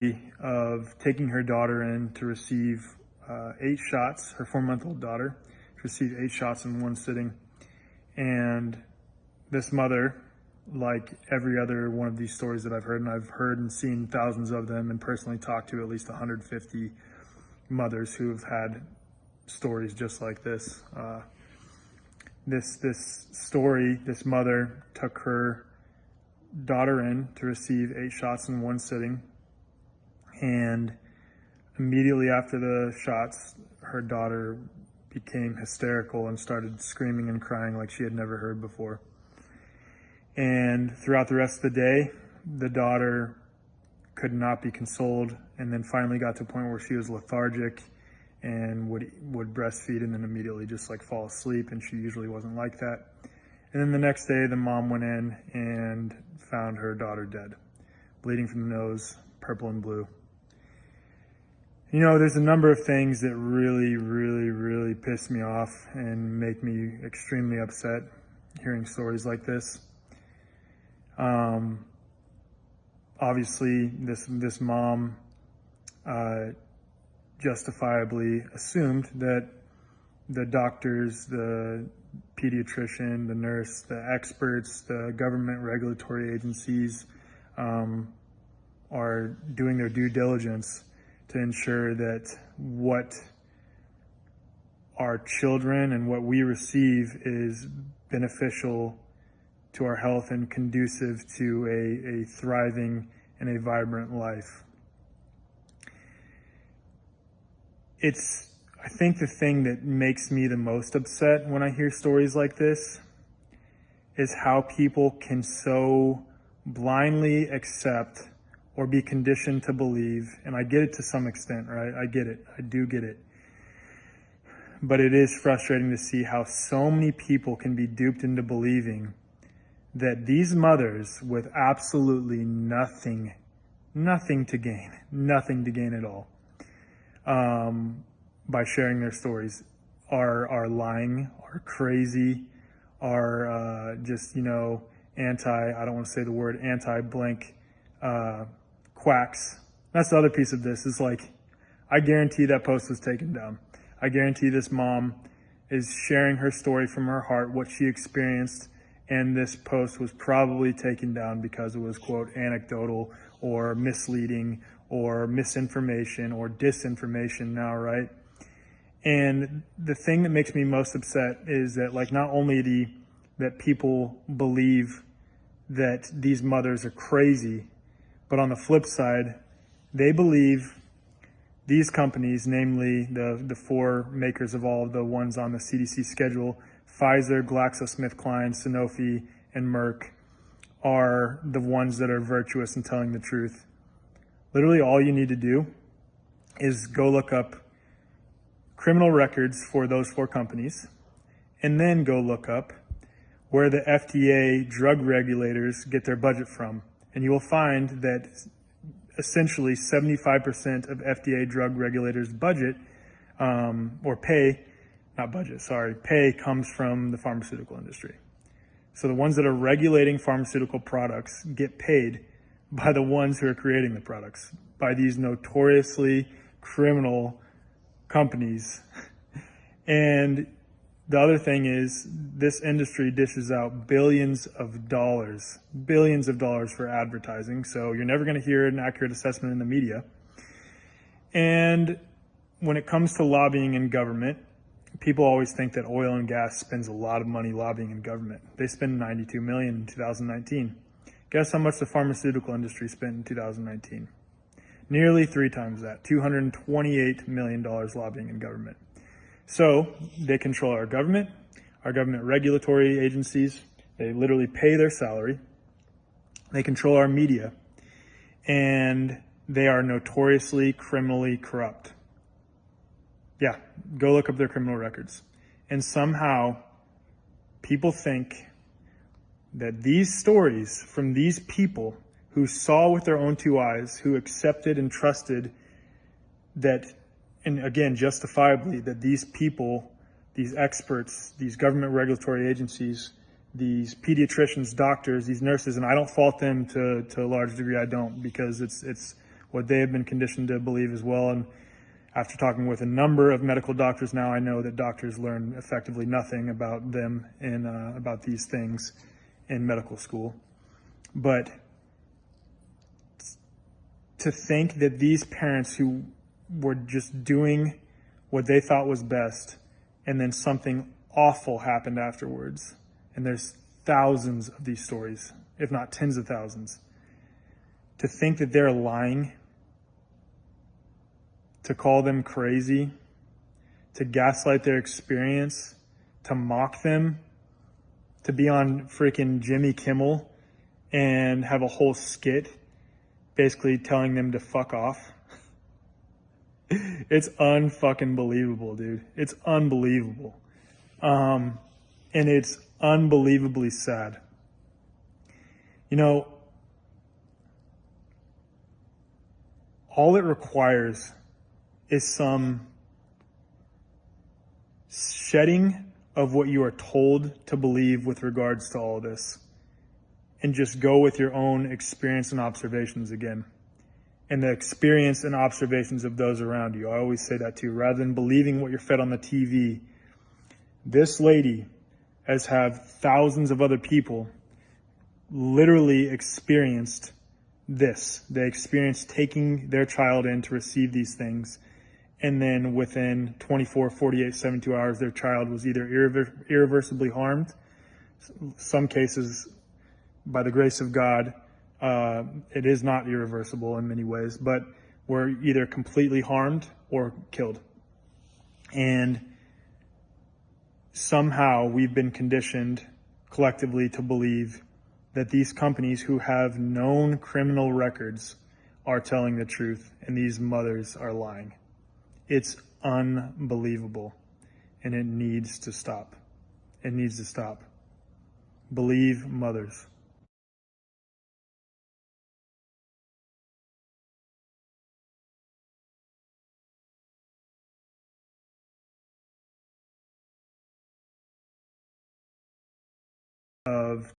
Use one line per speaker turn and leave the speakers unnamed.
of taking her daughter in to receive 8 shots, her 4-month-old daughter, to receive 8 shots in one sitting. And this mother, like every other one of these stories that I've heard, and I've heard and seen thousands of them and personally talked to at least 150 mothers who have had stories just like this. This story, this mother took her daughter in to receive 8 shots in one sitting, and immediately after the shots, her daughter became hysterical and started screaming and crying like she had never heard before. And throughout the rest of the day, the daughter could not be consoled, and then finally got to a point where she was lethargic and would breastfeed and then immediately just like fall asleep, and she usually wasn't like that. And then the next day, the mom went in and found her daughter dead, bleeding from the nose, purple and blue. You know, there's a number of things that really piss me off and make me extremely upset hearing stories like this. Obviously, this mom justifiably assumed that the doctors, the pediatrician, the nurse, the experts, the government regulatory agencies are doing their due diligence to ensure that what our children and what we receive is beneficial to our health and conducive to a thriving and a vibrant life. I think the thing that makes me the most upset when I hear stories like this is how people can so blindly accept or be conditioned to believe, and I get it to some extent, right? I get it. I do get it. But it is frustrating to see how so many people can be duped into believing that these mothers with absolutely nothing to gain at all, by sharing their stories, are lying, are crazy, are just, I don't want to say the word anti-blank, quacks. That's the other piece of this, is like, I guarantee that post was taken down. I guarantee this mom is sharing her story from her heart, what she experienced, and this post was probably taken down because it was, quote, anecdotal or misleading or misinformation or disinformation now, right? And the thing that makes me most upset is that, like, not only that people believe that these mothers are crazy, but on the flip side, they believe these companies, namely the 4 makers of all of the ones on the CDC schedule, Pfizer, GlaxoSmithKline, Sanofi, and Merck, are the ones that are virtuous and telling the truth. Literally all you need to do is go look up criminal records for those 4 companies, and then go look up where the FDA drug regulators get their budget from. And you will find that essentially 75% of FDA drug regulators' budget, pay comes from the pharmaceutical industry. So the ones that are regulating pharmaceutical products get paid by the ones who are creating the products, by these notoriously criminal companies. And the other thing is, this industry dishes out billions of dollars for advertising. So you're never going to hear an accurate assessment in the media. And when it comes to lobbying in government, people always think that oil and gas spends a lot of money lobbying in government. They spend $92 million in 2019. Guess how much the pharmaceutical industry spent in 2019? Nearly 3 times that, $228 million lobbying in government. So they control our government regulatory agencies. They literally pay their salary. They control our media, and they are notoriously criminally corrupt. Yeah, go look up their criminal records. And somehow people think that these stories from these people who saw with their own 2 eyes, who accepted and trusted that, and again, justifiably, that these people, these experts, these government regulatory agencies, these pediatricians, doctors, these nurses, and I don't fault them to a large degree, I don't, because it's what they have been conditioned to believe as well. And after talking with a number of medical doctors now, I know that doctors learn effectively nothing about them and about these things in medical school. But to think that these parents who were just doing what they thought was best, and then something awful happened afterwards, and there's thousands of these stories, if not tens of thousands, to think that they're lying, to call them crazy, to gaslight their experience, to mock them, to be on freaking Jimmy Kimmel and have a whole skit basically telling them to fuck off. It's unfucking believable, dude. It's unbelievable. And it's unbelievably sad. You know, all it requires is some shedding of what you are told to believe with regards to all this, and just go with your own experience and observations again, and the experience and observations of those around you. I always say that too, rather than believing what you're fed on the TV. This lady, as have thousands of other people, literally experienced this. They experienced taking their child in to receive these things, and then within 24, 48, 72 hours, their child was either irreversibly harmed. Some cases, by the grace of God, it is not irreversible in many ways, but were either completely harmed or killed. And somehow we've been conditioned collectively to believe that these companies who have known criminal records are telling the truth, and these mothers are lying. It's unbelievable, and it needs to stop. It needs to stop. Believe mothers. Of